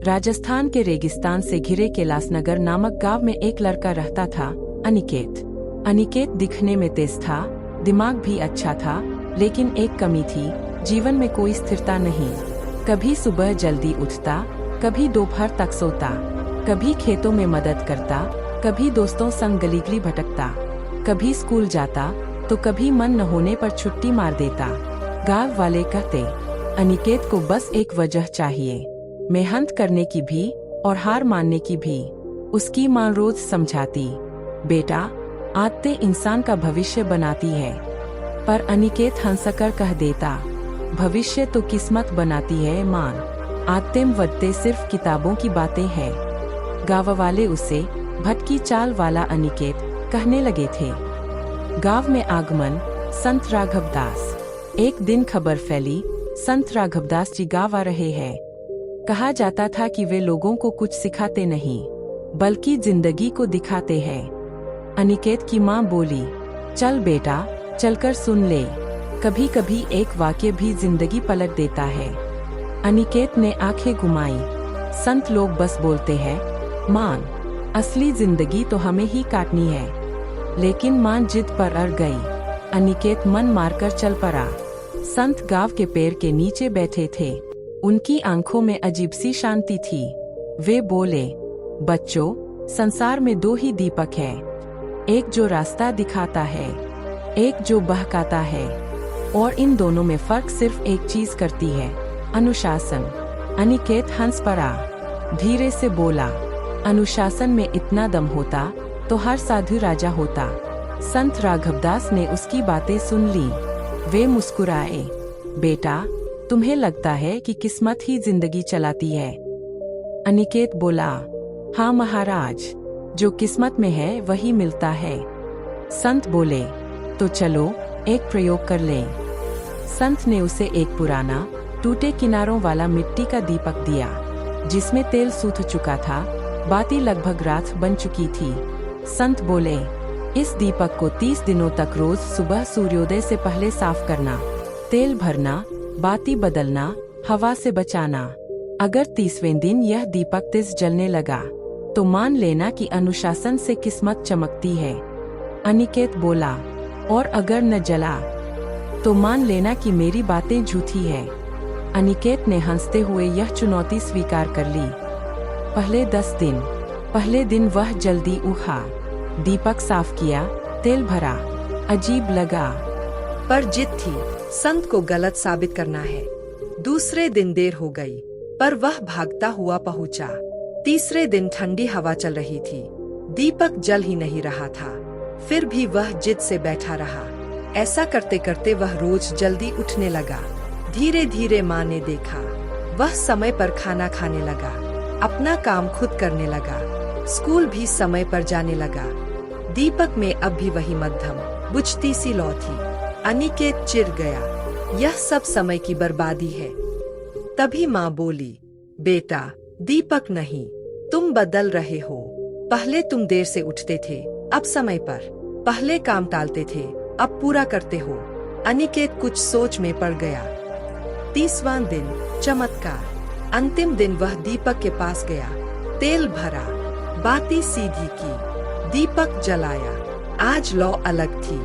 राजस्थान के रेगिस्तान से घिरे कैलाशनगर नामक गांव में एक लड़का रहता था, अनिकेत। अनिकेत दिखने में तेज था, दिमाग भी अच्छा था, लेकिन एक कमी थी, जीवन में कोई स्थिरता नहीं। कभी सुबह जल्दी उठता, कभी दोपहर तक सोता, कभी खेतों में मदद करता, कभी दोस्तों संग गली गली भटकता, कभी स्कूल जाता तो कभी मन न होने पर छुट्टी मार देता। गांव वाले कहते, अनिकेत को बस एक वजह चाहिए, मेहनत करने की भी और हार मानने की भी। उसकी माँ रोज समझाती, बेटा आदतें इंसान का भविष्य बनाती है। पर अनिकेत हंसकर कह देता, भविष्य तो किस्मत बनाती है माँ, आदतें वदते सिर्फ किताबों की बातें हैं। गाँव वाले उसे भटकी चाल वाला अनिकेत कहने लगे थे। गांव में आगमन, संत राघवदास। एक दिन खबर फैली, संत राघवदास जी गाँव आ रहे हैं। कहा जाता था कि वे लोगों को कुछ सिखाते नहीं, बल्कि जिंदगी को दिखाते हैं। अनिकेत की माँ बोली, चल बेटा, चलकर सुन ले, कभी कभी एक वाक्य भी जिंदगी पलट देता है। अनिकेत ने आंखें घुमाई। संत लोग बस बोलते हैं, माँ असली जिंदगी तो हमें ही काटनी है। लेकिन मां जिद पर अड़ गई। अनिकेत मन मारकर चल पड़ा। संत गांव के पेड़ के नीचे बैठे थे। उनकी आंखों में अजीब सी शांति थी। वे बोले, बच्चों, संसार में दो ही दीपक है, एक जो रास्ता दिखाता है, एक जो बहकाता है, और इन दोनों में फर्क सिर्फ एक चीज करती है, अनुशासन। अनिकेत हंस पड़ा, धीरे से बोला, अनुशासन में इतना दम होता तो हर साधु राजा होता। संत राघवदास ने उसकी बातें सुन ली। वे मुस्कुराए, बेटा तुम्हें लगता है कि किस्मत ही जिंदगी चलाती है? अनिकेत बोला, हाँ महाराज, जो किस्मत में है वही मिलता है। संत बोले, तो चलो एक प्रयोग कर लें। संत ने उसे एक पुराना टूटे किनारों वाला मिट्टी का दीपक दिया, जिसमें तेल सूख चुका था, बाती लगभग राख बन चुकी थी। संत बोले, इस दीपक को 30 दिनों तक रोज सुबह सूर्योदय से पहले साफ करना, तेल भरना, बाती बदलना, हवा से बचाना। अगर 30वें दिन यह दीपक तेज जलने लगा तो मान लेना कि अनुशासन से किस्मत चमकती है। अनिकेत बोला, और अगर न जला तो मान लेना कि मेरी बातें झूठी है। अनिकेत ने हंसते हुए यह चुनौती स्वीकार कर ली। पहले दिन वह जल्दी उठा, दीपक साफ किया, तेल भरा। अजीब लगा, पर जिद थी, संत को गलत साबित करना है। दूसरे दिन देर हो गई, पर वह भागता हुआ पहुंचा। तीसरे दिन ठंडी हवा चल रही थी, दीपक जल ही नहीं रहा था। फिर भी वह जिद से बैठा रहा। ऐसा करते करते वह रोज जल्दी उठने लगा। धीरे धीरे माँ ने देखा, वह समय पर खाना खाने लगा, अपना काम खुद करने लगा, स्कूल भी समय पर जाने लगा। दीपक में अब भी वही मध्यम बुझती सी लौ थी। अनिकेत चिढ़ गया, यह सब समय की बर्बादी है। तभी माँ बोली, बेटा दीपक नहीं, तुम बदल रहे हो। पहले तुम देर से उठते थे, अब समय पर। पहले काम टालते थे, अब पूरा करते हो। अनिकेत कुछ सोच में पड़ गया। 30वां दिन, चमत्कार। अंतिम दिन वह दीपक के पास गया, तेल भरा, बाती सीधी की, दीपक जलाया। आज लौ अलग थी,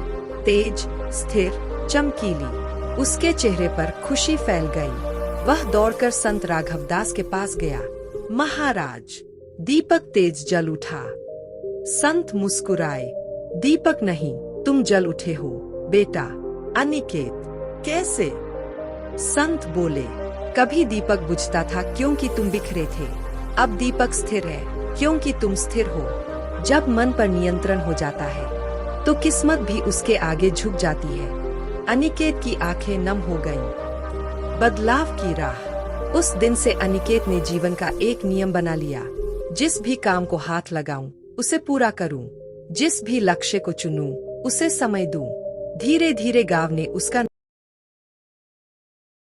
तेज, स्थिर, चमकीली। उसके चेहरे पर खुशी फैल गई। वह दौड़कर संत राघवदास के पास गया। महाराज, दीपक तेज जल उठा। संत मुस्कुराए, दीपक नहीं, तुम जल उठे हो बेटा। अनिकेत, कैसे? संत बोले, कभी दीपक बुझता था क्योंकि तुम बिखरे थे, अब दीपक स्थिर है क्योंकि तुम स्थिर हो। जब मन पर नियंत्रण हो जाता है तो किस्मत भी उसके आगे झुक जाती है। अनिकेत की आंखें नम हो गईं। बदलाव की राह। उस दिन से अनिकेत ने जीवन का एक नियम बना लिया, जिस भी काम को हाथ लगाऊं उसे पूरा करूं, जिस भी लक्ष्य को चुनूं उसे समय दूं। धीरे धीरे गांव ने उसका